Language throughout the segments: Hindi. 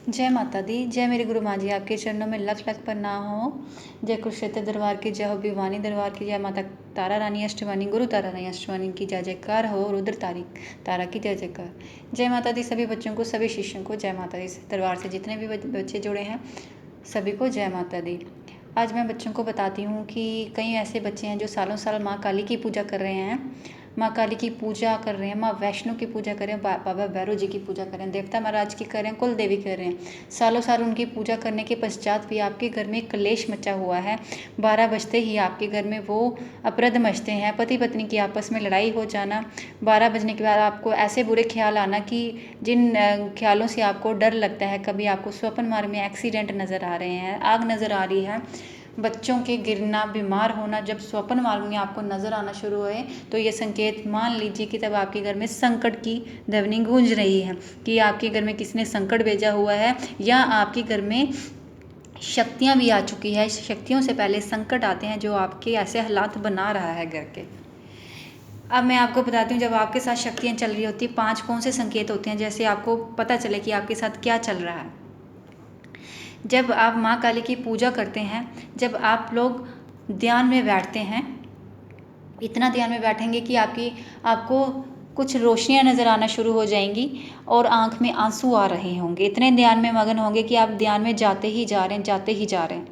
जय माता दी। जय मेरे गुरु माँ जी, आपके चरणों में लख लख प्रणाम हो। जय कुरुक्षेत्र दरबार की जय हो, भिवानी दरबार की जय, माता तारा रानी अष्टवानी, गुरु तारा रानी अष्टवानी की जय जयकार हो, रुद्र तारा की जय जयकार। जय माता दी। सभी बच्चों को, सभी शिष्यों को जय माता दी। दरबार से जितने भी बच्चे जुड़े हैं सभी को जय माता दी। आज मैं बच्चों को बताती हूँ कि कई ऐसे बच्चे हैं जो सालों साल माँ काली की पूजा कर रहे हैं, माँ काली की पूजा कर रहे हैं, माँ वैष्णो की पूजा कर रहे हैं, बाबा भैरव जी की पूजा कर रहे हैं, देवता महाराज की कर रहे हैं, कुल देवी कर रहे हैं। सालों साल उनकी पूजा करने के पश्चात भी आपके घर में कलेश मचा हुआ है। 12 बजते ही आपके घर में वो अपराध मचते हैं, पति पत्नी की आपस में लड़ाई हो जाना। 12 बजने के बाद आपको ऐसे बुरे ख्याल आना कि जिन ख्यालों से आपको डर लगता है, कभी आपको स्वप्न मार्ग में एक्सीडेंट नज़र आ रहे हैं, आग नज़र आ रही है, बच्चों के गिरना, बीमार होना, जब स्वप्न मार्ग में आपको नज़र आना शुरू हुए तो ये संकेत मान लीजिए कि तब आपके घर में संकट की ध्वनि गूंज रही है कि आपके घर में किसी ने संकट भेजा हुआ है, या आपके घर में शक्तियाँ भी आ चुकी है। शक्तियों से पहले संकट आते हैं जो आपके ऐसे हालात बना रहा है घर के। अब मैं आपको बताती हूँ, जब आपके साथ शक्तियाँ चल रही होती है, 5 कौन से संकेत होते हैं जैसे आपको पता चले कि आपके साथ क्या चल रहा है। जब आप माँ काली की पूजा करते हैं, जब आप लोग ध्यान में बैठते हैं, इतना ध्यान में बैठेंगे कि आपको कुछ रोशनियाँ नज़र आना शुरू हो जाएंगी और आँख में आंसू आ रहे होंगे। इतने ध्यान में मगन होंगे कि आप ध्यान में जाते ही जा रहे हैं, जाते ही जा रहे हैं।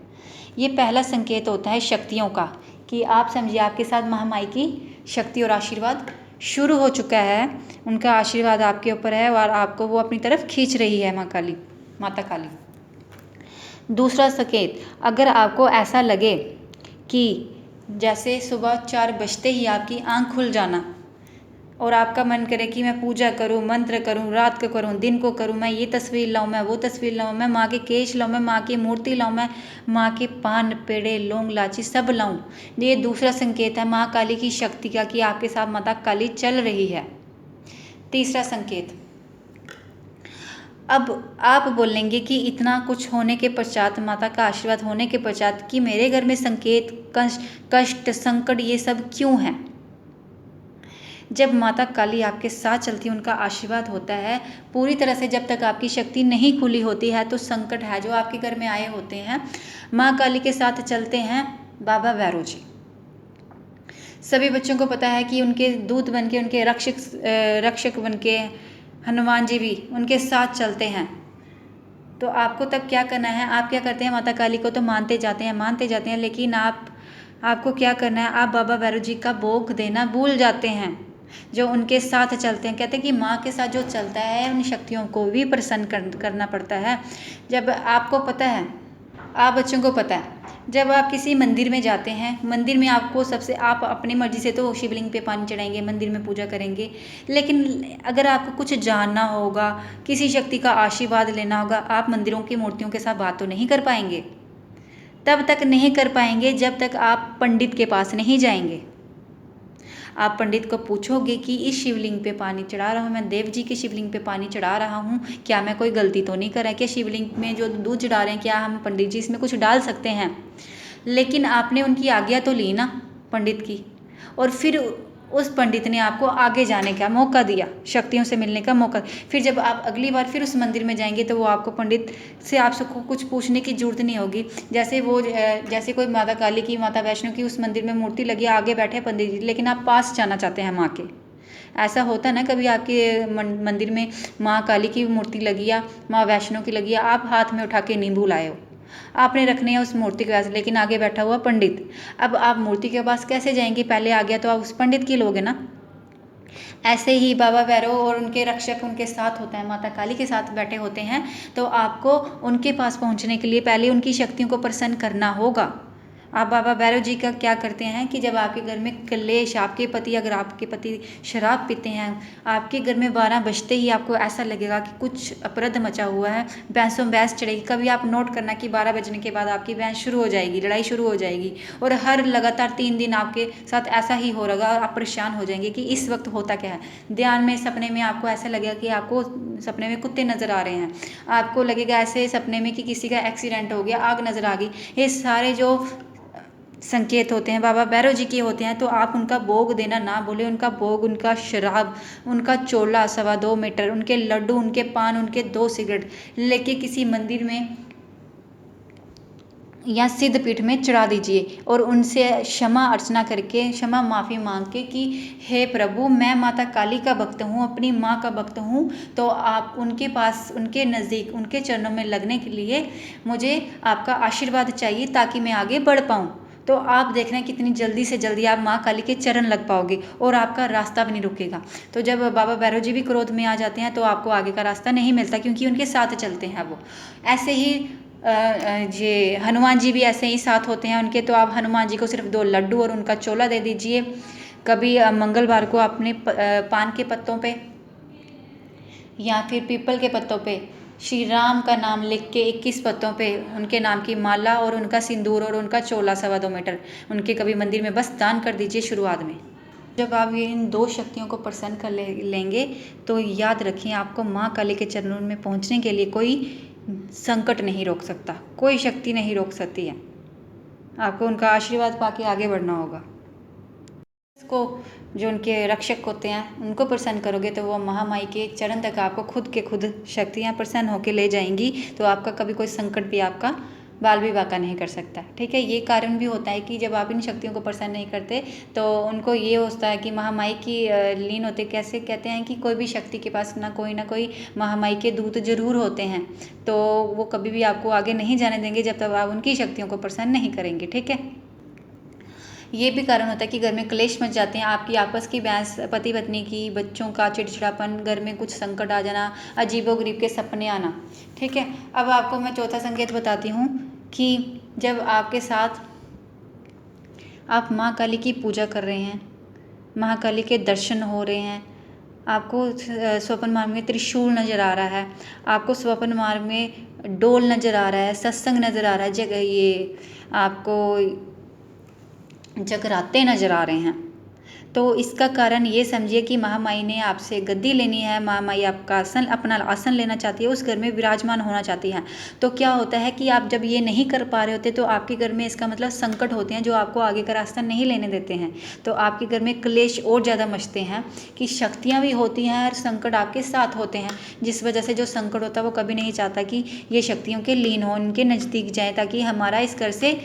ये पहला संकेत होता है शक्तियों का, कि आप समझिए आपके साथ महामाई की शक्ति और आशीर्वाद शुरू हो चुका है। उनका आशीर्वाद आपके ऊपर है और आपको वो अपनी तरफ खींच रही है माँ काली, माता काली। दूसरा संकेत, अगर आपको ऐसा लगे कि जैसे सुबह 4 बजते ही आपकी आंख खुल जाना और आपका मन करे कि मैं पूजा करूं, मंत्र करूं, रात को करूं, दिन को करूं, मैं ये तस्वीर लाऊं, मैं वो तस्वीर लाऊं, मैं माँ के केश लाऊं, मैं माँ की मूर्ति लाऊं, मैं माँ के पान पेड़े लौंग लाची सब लाऊं, ये दूसरा संकेत है माँ काली की शक्ति का, कि आपके साथ माता काली चल रही है। तीसरा संकेत, अब आप बोलेंगे कि इतना कुछ होने के पश्चात, माता का आशीर्वाद होने के पश्चात, कि मेरे घर में संकेत, कष्ट, संकट ये सब क्यों है। जब माता काली आपके साथ चलती है, उनका आशीर्वाद होता है पूरी तरह से, जब तक आपकी शक्ति नहीं खुली होती है तो संकट है जो आपके घर में आए होते हैं। माँ काली के साथ चलते हैं बाबा भैरव जी। सभी बच्चों को पता है कि उनके दूत बन के, उनके रक्षक बन के हनुमान जी भी उनके साथ चलते हैं। तो आपको तब क्या करना है, आप क्या करते हैं, माता काली को तो मानते जाते हैं, लेकिन आपको क्या करना है, आप बाबा भैरव जी का भोग देना भूल जाते हैं जो उनके साथ चलते हैं। कहते हैं कि माँ के साथ जो चलता है उन शक्तियों को भी प्रसन्न करना पड़ता है। जब आपको पता है, आप बच्चों को पता है, जब आप किसी मंदिर में जाते हैं, मंदिर में आपको आप अपनी मर्जी से तो शिवलिंग पे पानी चढ़ाएंगे, मंदिर में पूजा करेंगे, लेकिन अगर आपको कुछ जानना होगा, किसी शक्ति का आशीर्वाद लेना होगा, आप मंदिरों की मूर्तियों के साथ बात तो नहीं कर पाएंगे। तब तक नहीं कर पाएंगे जब तक आप पंडित के पास नहीं जाएंगे। आप पंडित को पूछोगे कि इस शिवलिंग पे पानी चढ़ा रहा हूँ, मैं देव जी के शिवलिंग पे पानी चढ़ा रहा हूँ, क्या मैं कोई गलती तो नहीं कर रहा है, क्या शिवलिंग में जो दूध चढ़ा रहे हैं क्या हम पंडित जी इसमें कुछ डाल सकते हैं। लेकिन आपने उनकी आज्ञा तो ली ना पंडित की, और फिर उस पंडित ने आपको आगे जाने का मौका दिया, शक्तियों से मिलने का मौका। फिर जब आप अगली बार फिर उस मंदिर में जाएंगे तो वो आपको पंडित से आपसे कुछ पूछने की जरूरत नहीं होगी। जैसे कोई माता काली की, माता वैष्णो की उस मंदिर में मूर्ति लगी, आगे बैठे पंडित जी, लेकिन आप पास जाना चाहते हैं माँ के। ऐसा होता है ना, कभी आपके मंदिर में माँ काली की मूर्ति लगी या माँ वैष्णो की लगी, आप हाथ में उठा के नींबू लाए हो, आपने रखने हैं उस मूर्ति के पास, लेकिन आगे बैठा हुआ पंडित। अब आप मूर्ति के पास कैसे जाएंगे, पहले आ गया तो आप उस पंडित की लोगे ना। ऐसे ही बाबा भैरव और उनके रक्षक उनके साथ होता है, माता काली के साथ बैठे होते हैं, तो आपको उनके पास पहुंचने के लिए पहले उनकी शक्तियों को प्रसन्न करना होगा। आप बाबा भैरव जी का क्या करते हैं कि जब आपके घर में क्लेश, अगर आपके पति शराब पीते हैं, आपके घर में 12 बजते ही आपको ऐसा लगेगा कि कुछ अपराध मचा हुआ है, बहसों बहस चढ़ेगी। कभी आप नोट करना कि 12 बजने के बाद आपकी बहस शुरू हो जाएगी, लड़ाई शुरू हो जाएगी, और हर लगातार 3 दिन आपके साथ ऐसा ही हो रहा, आप परेशान हो जाएंगे कि इस वक्त होता क्या है। ध्यान में, सपने में आपको ऐसा लगेगा कि आपको सपने में कुत्ते नज़र आ रहे हैं, आपको लगेगा ऐसे सपने में कि किसी का एक्सीडेंट हो गया, आग नज़र आ गई। ये सारे जो संकेत होते हैं, बाबा भैरव जी के होते हैं, तो आप उनका भोग देना ना भूलें। उनका भोग, उनका शराब, उनका चोला 2.25 मीटर, उनके लड्डू, उनके पान, उनके 2 सिगरेट लेके किसी मंदिर में या सिद्ध पीठ में चढ़ा दीजिए और उनसे क्षमा अर्चना करके, क्षमा माफ़ी मांग के कि हे प्रभु, मैं माता काली का भक्त हूँ, अपनी माँ का भक्त हूँ, तो आप उनके पास, उनके नज़दीक, उनके चरणों में लगने के लिए मुझे आपका आशीर्वाद चाहिए ताकि मैं आगे बढ़ पाऊँ। तो आप देख रहे हैं कितनी जल्दी से जल्दी आप माँ काली के चरण लग पाओगे और आपका रास्ता भी नहीं रुकेगा। तो जब बाबा भैरव जी भी क्रोध में आ जाते हैं तो आपको आगे का रास्ता नहीं मिलता, क्योंकि उनके साथ चलते हैं वो। ऐसे ही ये हनुमान जी भी ऐसे ही साथ होते हैं उनके, तो आप हनुमान जी को सिर्फ 2 लड्डू और उनका चोला दे दीजिए। कभी मंगलवार को अपने पान के पत्तों पे या फिर पीपल के पत्तों पे श्री राम का नाम लिख के 21 पत्तों पे उनके नाम की माला और उनका सिंदूर और उनका चोला 2.25 मीटर उनके कभी मंदिर में बस दान कर दीजिए शुरुआत में। जब आप ये इन 2 शक्तियों को प्रसन्न कर लेंगे तो याद रखिए, आपको माँ काली के चरणों में पहुँचने के लिए कोई संकट नहीं रोक सकता, कोई शक्ति नहीं रोक सकती है। आपको उनका आशीर्वाद पाके आगे बढ़ना होगा। इसको जो उनके रक्षक होते हैं उनको प्रसन्न करोगे तो वो महामाई के चरण तक आपको खुद के खुद शक्तियाँ प्रसन्न होकर ले जाएंगी। तो आपका कभी कोई संकट भी आपका बाल भी बाका नहीं कर सकता। ठीक है, ये कारण भी होता है कि जब आप इन शक्तियों को प्रसन्न नहीं करते तो उनको ये होता है कि महामाई की लीन होते। कैसे कहते हैं कि कोई भी शक्ति के पास ना कोई महामाई के दूत जरूर होते हैं, तो वो कभी भी आपको आगे नहीं जाने देंगे जब तक आप उनकी शक्तियों को प्रसन्न नहीं करेंगे। ठीक है, ये भी कारण होता है कि घर में क्लेश मच जाते हैं, आपकी आपस की बहस, पति पत्नी की, बच्चों का चिड़चिड़ापन, घर में कुछ संकट आ जाना, अजीबोगरीब के सपने आना। ठीक है, अब आपको मैं चौथा संकेत बताती हूँ कि जब आपके साथ आप माँ काली की पूजा कर रहे हैं, महाकाली के दर्शन हो रहे हैं, आपको स्वप्न मार्ग में त्रिशूल नज़र आ रहा है, आपको स्वप्न मार्ग में डोल नज़र आ रहा है, सत्संग नज़र आ रहा है, जगह ये आपको जगराते नज़र आ रहे हैं, तो इसका कारण ये समझिए कि महामाई ने आपसे गद्दी लेनी है। महामाई आपका आसन, अपना आसन लेना चाहती है, उस घर में विराजमान होना चाहती है। तो क्या होता है कि आप जब ये नहीं कर पा रहे होते तो आपके घर में इसका मतलब संकट होते हैं जो आपको आगे का रास्ता नहीं लेने देते हैं। तो आपके घर में क्लेश और ज़्यादा मचते हैं कि शक्तियाँ भी होती हैं और संकट आपके साथ होते हैं, जिस वजह से जो संकट होता है वो कभी नहीं चाहता कि ये शक्तियों के लीन हो, इनके नज़दीक जाए, ताकि हमारा इस घर से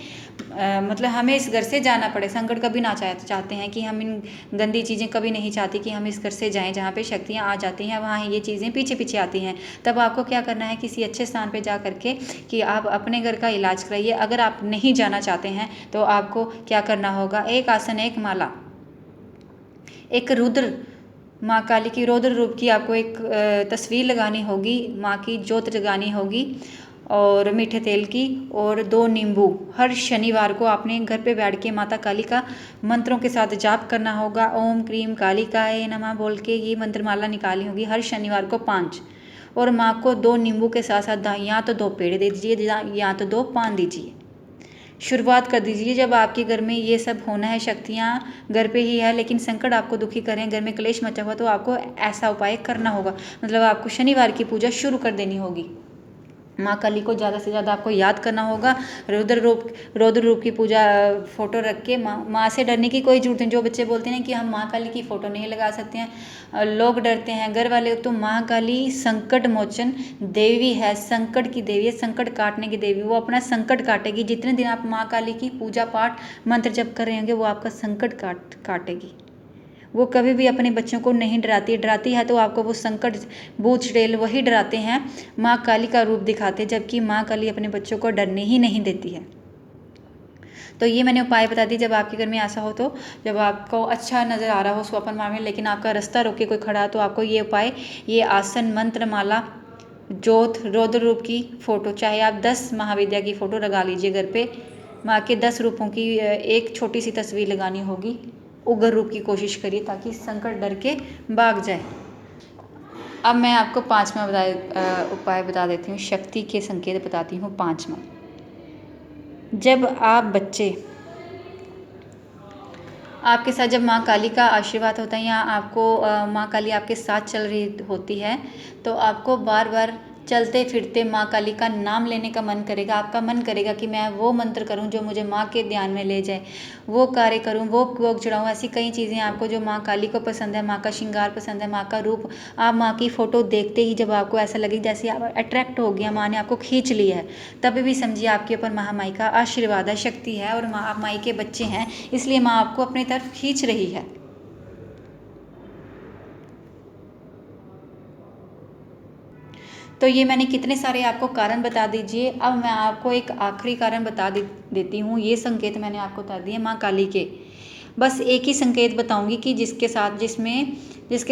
मतलब हमें इस घर से जाना पड़े। संकट कभी ना चाहते हैं कि हम इन गंदी चीज़ें कभी नहीं चाहती कि हम इस घर से जाएं, जहाँ पे शक्तियाँ आ जाती हैं वहाँ ये चीज़ें पीछे पीछे आती हैं। तब आपको क्या करना है, किसी अच्छे स्थान पे जा करके कि आप अपने घर का इलाज कराइए। अगर आप नहीं जाना चाहते हैं तो आपको क्या करना होगा, एक आसन, एक माला, एक रुद्र, माँ काली की रौद्र रूप की आपको एक तस्वीर लगानी होगी, माँ की ज्योत जगानी होगी और मीठे तेल की, और 2 नींबू। हर शनिवार को आपने घर पे बैठ के माता काली का मंत्रों के साथ जाप करना होगा। ओम क्रीम कालिकाय नमः बोल के ये मंत्रमाला निकालनी होगी हर शनिवार को 5। और माँ को 2 नींबू के साथ साथ या तो 2 पेड़े दे दीजिए या तो 2 पान दीजिए। शुरुआत कर दीजिए। जब आपके घर में ये सब होना है, शक्तियाँ घर पे ही है लेकिन संकट आपको दुखी करें, घर में क्लेश मचा हुआ, तो आपको ऐसा उपाय करना होगा। मतलब आपको शनिवार की पूजा शुरू कर देनी होगी। माँ काली को ज़्यादा से ज़्यादा आपको याद करना होगा। रौद्र रूप की पूजा फ़ोटो रख के, माँ से डरने की कोई ज़रूरत नहीं। जो बच्चे बोलते हैं कि हम माँ काली की फ़ोटो नहीं लगा सकते हैं, लोग डरते हैं घर वाले, तो माँ काली संकट मोचन देवी है, संकट की देवी है, संकट काटने की देवी। वो अपना संकट काटेगी। जितने दिन आप माँ काली की पूजा पाठ मंत्र जप कर रहे होंगे वो आपका संकट काटेगी। वो कभी भी अपने बच्चों को नहीं डराती है तो आपको वो संकट भूत चुड़ैल वही डराते हैं, माँ काली का रूप दिखाते हैं, जबकि माँ काली अपने बच्चों को डरने ही नहीं देती है। तो ये मैंने उपाय बता दी। जब आपके घर में ऐसा हो, तो जब आपको अच्छा नज़र आ रहा हो स्वप्न मार्ग में लेकिन आपका रास्ता रोके कोई खड़ा है, तो आपको ये उपाय, ये आसन, मंत्र माला, ज्योत, रौद्र रूप की फ़ोटो, चाहे आप 10 महाविद्या की फ़ोटो लगा लीजिए घर पे, माँ के 10 रूपों की एक छोटी सी तस्वीर लगानी होगी। उग्र रूप की कोशिश करिए ताकि संकट डर के भाग जाए। अब मैं आपको 5वां उपाय बता देती हूँ, शक्ति के संकेत बताती हूँ। 5वां, जब आप बच्चे, आपके साथ जब माँ काली का आशीर्वाद होता है या आपको माँ काली आपके साथ चल रही होती है, तो आपको बार बार चलते फिरते माँ काली का नाम लेने का मन करेगा, आपका मन करेगा कि मैं वो मंत्र करूं जो मुझे माँ के ध्यान में ले जाए, वो कार्य करूं, वो भोग चढ़ाऊं। ऐसी कई चीज़ें आपको जो माँ काली को पसंद है, माँ का श्रृंगार पसंद है, माँ का रूप, आप माँ की फ़ोटो देखते ही जब आपको ऐसा लगे जैसे आप अट्रैक्ट हो गया, माँ ने आपको खींच लिया है, तभी भी समझिए आपके ऊपर महामाई का आशीर्वाद है, शक्ति है, और माँ, आप माई के बच्चे हैं, इसलिए माँ आपको अपनी तरफ खींच रही है। तो ये मैंने कितने सारे आपको कारण बता दीजिए। अब मैं आपको एक आखिरी कारण बता देती हूँ। ये संकेत मैंने आपको बता दिए माँ काली के। बस एक ही संकेत बताऊंगी कि जिसके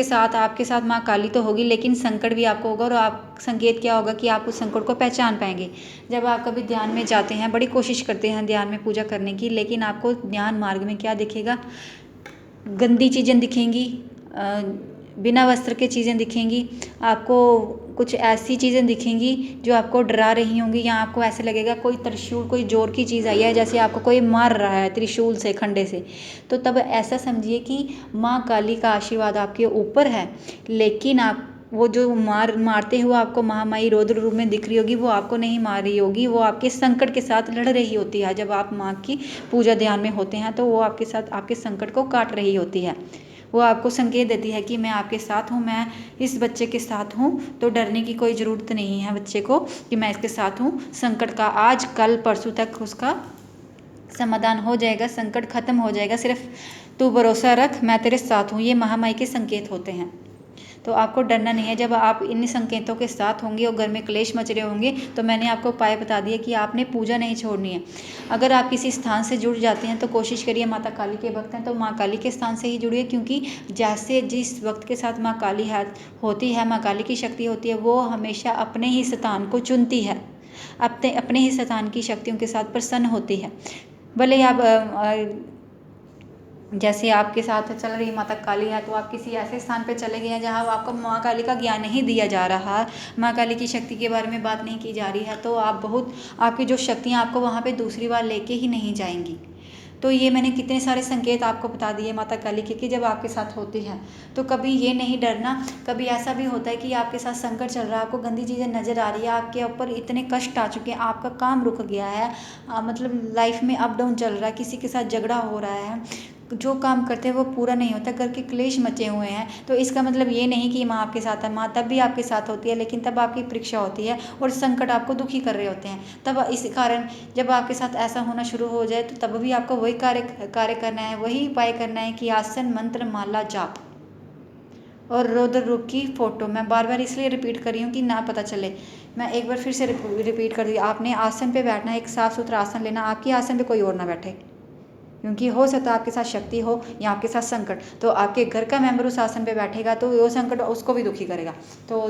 साथ आपके साथ माँ काली तो होगी, लेकिन संकट भी आपको होगा। और आप संकेत क्या होगा कि आप उस संकट को पहचान पाएंगे। जब आप कभी ध्यान में जाते हैं, बड़ी कोशिश करते हैं ध्यान में पूजा करने की, लेकिन आपको ध्यान मार्ग में क्या दिखेगा? गंदी चीज़ें दिखेंगी, बिना वस्त्र के चीज़ें दिखेंगी, आपको कुछ ऐसी चीज़ें दिखेंगी जो आपको डरा रही होंगी, या आपको ऐसे लगेगा कोई त्रिशूल, कोई जोर की चीज़ आई है, जैसे आपको कोई मार रहा है त्रिशूल से, खंडे से। तो तब ऐसा समझिए कि माँ काली का आशीर्वाद आपके ऊपर है, लेकिन आप वो जो मारते हुए आपको महामाई रौद्र रूप में दिख रही होगी, वो आपको नहीं मार रही होगी, वो आपके संकट के साथ लड़ रही होती है। जब आप माँ की पूजा ध्यान में होते हैं तो वो आपके साथ आपके संकट को काट रही होती है। वो आपको संकेत देती है कि मैं आपके साथ हूँ, मैं इस बच्चे के साथ हूँ, तो डरने की कोई ज़रूरत नहीं है बच्चे को, कि मैं इसके साथ हूँ। संकट का आज कल परसों तक उसका समाधान हो जाएगा, संकट खत्म हो जाएगा, सिर्फ तू भरोसा रख, मैं तेरे साथ हूँ। ये महामाई के संकेत होते हैं। तो आपको डरना नहीं है। जब आप इन संकेतों के साथ होंगे और घर में क्लेश मच रहे होंगे, तो मैंने आपको उपाय बता दिए कि आपने पूजा नहीं छोड़नी है। अगर आप किसी स्थान से जुड़ जाते हैं तो कोशिश करिए, माता काली के भक्त हैं तो माँ काली के स्थान से ही जुड़िए, क्योंकि जैसे जिस वक्त के साथ माँ काली होती है, माँ काली की शक्ति होती है, वो हमेशा अपने ही स्थान को चुनती है, अपने ही स्थान की शक्तियों के साथ प्रसन्न होती है। भले आप जैसे आपके साथ चल रही माता काली है, तो आप किसी ऐसे स्थान पर चले गए हैं जहाँ आपको माँ काली का ज्ञान नहीं दिया जा रहा, माँ काली की शक्ति के बारे में बात नहीं की जा रही है, तो आपकी जो शक्तियाँ आपको वहाँ पे दूसरी बार लेके ही नहीं जाएंगी। तो ये मैंने कितने सारे संकेत आपको बता दिए माता काली के, कि जब आपके साथ होती है तो कभी ये नहीं डरना। कभी ऐसा भी होता है कि आपके साथ संकट चल रहा है, आपको गंदी चीज़ें नज़र आ रही है, आपके ऊपर इतने कष्ट आ चुके हैं, आपका काम रुक गया है, मतलब लाइफ में अप डाउन चल रहा है, किसी के साथ झगड़ा हो रहा है, जो काम करते हैं वो पूरा नहीं होता, घर के क्लेश मचे हुए हैं, तो इसका मतलब ये नहीं कि माँ आपके साथ है। माँ तब भी आपके साथ होती है, लेकिन तब आपकी परीक्षा होती है और संकट आपको दुखी कर रहे होते हैं। तब इस कारण जब आपके साथ ऐसा होना शुरू हो जाए, तो तब भी आपको वही कार्य करना है, वही उपाय करना है कि आसन, मंत्र, माला, जाप और रौद्र रूप की फोटो। मैं बार बार इसलिए रिपीट कर रही हूँ कि ना पता चले। मैं एक बार फिर से रिपीट कर दी। आपने आसन पे बैठना है, एक साफ सुथरा आसन लेना, आपके आसन पे कोई और ना बैठे, क्योंकि हो सकता है आपके साथ शक्ति हो या आपके साथ संकट, तो आपके घर का मेंबर उस आसन पे बैठेगा तो वो संकट उसको भी दुखी करेगा, तो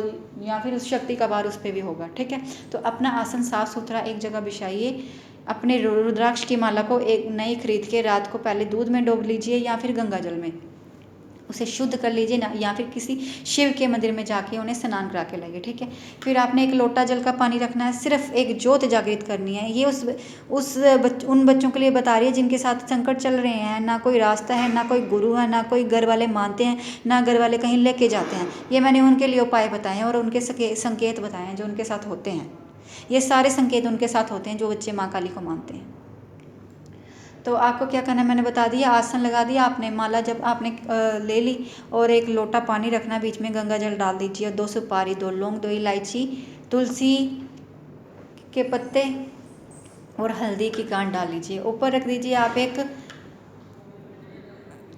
या फिर उस शक्ति का भार उस पर भी होगा। ठीक है, तो अपना आसन साफ सुथरा एक जगह बिछाइए। अपने रुद्राक्ष की माला को एक नई खरीद के रात को पहले दूध में डूब लीजिए, या फिर गंगा जल में उसे शुद्ध कर लीजिए ना, या फिर किसी शिव के मंदिर में जाके उन्हें स्नान करा के लाइए। ठीक है, फिर आपने एक लोटा जल का पानी रखना है, सिर्फ एक ज्योत जागृत करनी है। ये उन बच्चों के लिए बता रही है जिनके साथ संकट चल रहे हैं, ना कोई रास्ता है, ना कोई गुरु है, ना कोई घर वाले मानते हैं, ना घर वाले कहीं लेके जाते हैं। ये मैंने उनके लिए उपाय बताए हैं और उनके संकेत बताए हैं जो उनके साथ होते हैं। ये सारे संकेत उनके साथ होते हैं जो बच्चे माँ काली को मानते हैं। तो आपको क्या करना है मैंने बता दिया। आसन लगा दिया आपने, माला जब आपने ले ली, और एक लोटा पानी रखना, बीच में गंगा जल डाल दीजिए, 2 सुपारी, 2 लौंग, 2 इलायची, तुलसी के पत्ते और हल्दी की गांठ डाल लीजिए। ऊपर रख दीजिए आप एक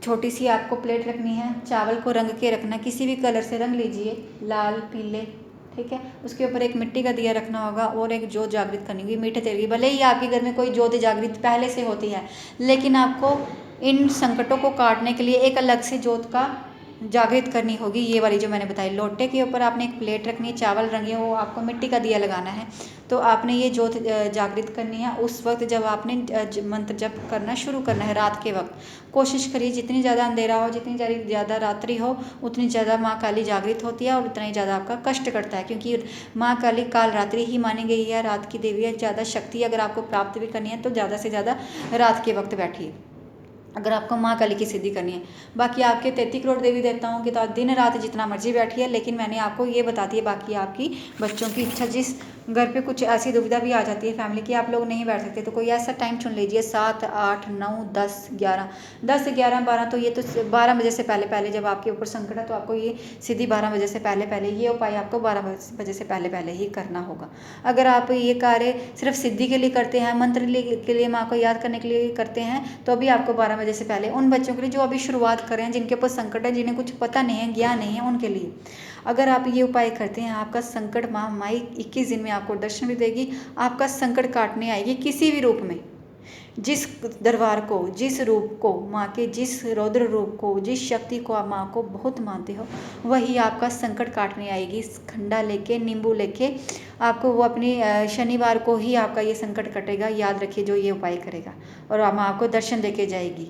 छोटी सी आपको प्लेट रखनी है, चावल को रंग के रखना, किसी भी कलर से रंग लीजिए, लाल, पीले। ठीक है, उसके ऊपर एक मिट्टी का दिया रखना होगा और एक ज्योत जागृत करनी होगी मीठे तेल की। भले ही आपके घर में कोई ज्योत जागृत पहले से होती है, लेकिन आपको इन संकटों को काटने के लिए एक अलग से ज्योत का जागृत करनी होगी। ये वाली जो मैंने बताई, लोटे के ऊपर आपने एक प्लेट रखनी है, चावल रंगे हो, आपको मिट्टी का दिया लगाना है। तो आपने ये ज्योत जागृत करनी है उस वक्त जब आपने मंत्र जप करना शुरू करना है, रात के वक्त। कोशिश करिए जितनी ज़्यादा अंधेरा हो, जितनी ज़्यादा रात्रि हो, उतनी ज़्यादा माँ काली जागृत होती है और उतना ही ज़्यादा आपका कष्ट करता है, क्योंकि माँ काली काल रात्रि ही मानी गई है, रात की देवी है। ज़्यादा शक्ति अगर आपको प्राप्त भी करनी है तो ज़्यादा से ज़्यादा रात के वक्त बैठिए। अगर आपको माँ काली की सिद्धि करनी है। बाकी आपके 33 करोड़ देवी देवताओं के तो दिन रात जितना मर्जी बैठिए, लेकिन मैंने आपको ये बता दिया। बाकी आपकी बच्चों की इच्छा, जिस घर पे कुछ ऐसी दुविधा भी आ जाती है फैमिली की, आप लोग नहीं बैठ सकते, तो कोई ऐसा टाइम चुन लीजिए 7, 8, 9, 10, 11, 10, 11, 12, तो ये तो 12 बजे से पहले पहले, जब आपके ऊपर संकट है तो आपको ये सिद्धि 12 बजे से पहले पहले, ये उपाय आपको 12 बजे से पहले पहले ही करना होगा। अगर आप ये कार्य सिर्फ सिद्धि के लिए करते हैं, मंत्र के लिए, माँ को याद करने के लिए करते हैं, तो अभी आपको 12 बजे से पहले, उन बच्चों के लिए जो अभी शुरुआत कर रहे हैं, जिनके ऊपर संकट है, जिन्हें कुछ पता नहीं है, ज्ञान नहीं है, उनके लिए अगर आप ये उपाय करते हैं, आपका संकट माई 21 दिन में आपको दर्शन भी देगी, आपका संकट काटने आएगी किसी भी रूप में। जिस दरबार को, जिस रूप को, माँ के जिस रौद्र रूप को, जिस शक्ति को आप माँ को बहुत मानते हो, वही आपका संकट काटने आएगी। खंडा लेके, नींबू लेके आपको वो अपनी शनिवार को ही आपका ये संकट कटेगा, याद रखिए, जो ये उपाय करेगा, और माँ आपको दर्शन देके जाएगी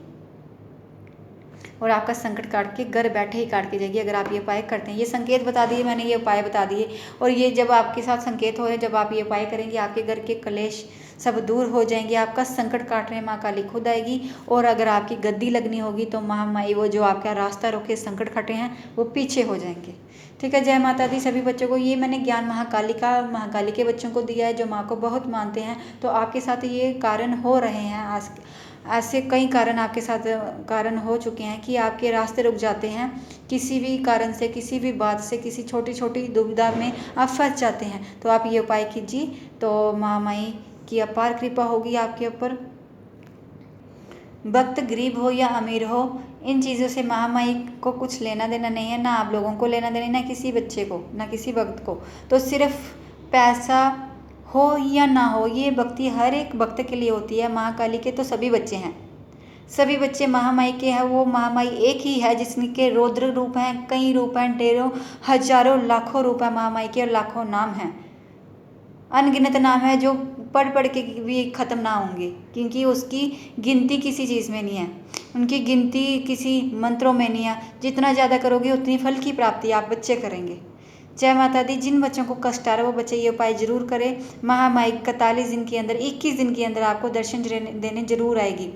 और आपका संकट काट के घर बैठे ही काट के जाएगी, अगर आप ये उपाय करते हैं। ये संकेत बता दिए मैंने, ये उपाय बता दिए, और ये जब आपके साथ संकेत हो रहे, जब आप ये उपाय करेंगे, आपके घर के कलेश सब दूर हो जाएंगे, आपका संकट काटने माँ काली खुद आएगी। और अगर आपकी गद्दी लगनी होगी तो महामाई, वो जो आपका रास्ता रोके संकट खटे हैं, वो पीछे हो जाएंगे। ठीक है। जय माता दी सभी बच्चों को। ये मैंने ज्ञान महाकाली के बच्चों को दिया है, जो माँ को बहुत मानते हैं। तो आपके साथ ये कारण हो रहे हैं, आज ऐसे कई कारण आपके साथ कारण हो चुके हैं कि आपके रास्ते रुक जाते हैं, किसी भी कारण से, किसी भी बात से, किसी छोटी छोटी दुविधा में आप फंस जाते हैं। तो आप ये उपाय कीजिए, तो महामाई की अपार कृपा होगी आपके ऊपर। भक्त गरीब हो या अमीर हो, इन चीज़ों से महामाई को कुछ लेना देना नहीं है, ना आप लोगों को लेना देना, ना किसी बच्चे को, ना किसी भक्त को। तो सिर्फ पैसा हो या ना हो, ये भक्ति हर एक भक्त के लिए होती है। महाकाली के तो सभी बच्चे हैं, सभी बच्चे महामाई के हैं। वो महामाई एक ही है जिसके रौद्र रूप हैं, कई रूप हैं, ढेरों हजारों लाखों रूप है महामाई के, और लाखों नाम हैं, अनगिनत नाम है, जो पढ़ पढ़ के भी ख़त्म ना होंगे, क्योंकि उसकी गिनती किसी चीज़ में नहीं है, उनकी गिनती किसी मंत्रों में नहीं है। जितना ज़्यादा करोगे उतनी फल की प्राप्ति आप बच्चे करेंगे। जय माता दी। जिन बच्चों को कष्ट आ रहा है वो बच्चे ये उपाय जरूर करें। महामाई 41 दिन के अंदर, 21 दिन के अंदर आपको दर्शन देने जरूर आएगी।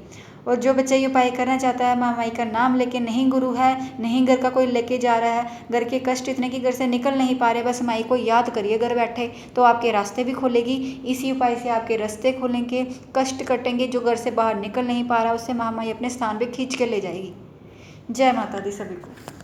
और जो बच्चा ये उपाय करना चाहता है, महामाई का नाम लेके, नहीं गुरु है, नहीं घर का कोई लेके जा रहा है, घर के कष्ट इतने कि घर से निकल नहीं पा रहे, बस माई को याद करिए घर बैठे, तो आपके रास्ते भी खोलेगी। इसी उपाय से आपके रास्ते खोलेंगे, कष्ट कटेंगे। जो घर से बाहर निकल नहीं पा रहा, उससे महामाई अपने स्थान पे खींच के ले जाएगी। जय माता दी सभी को।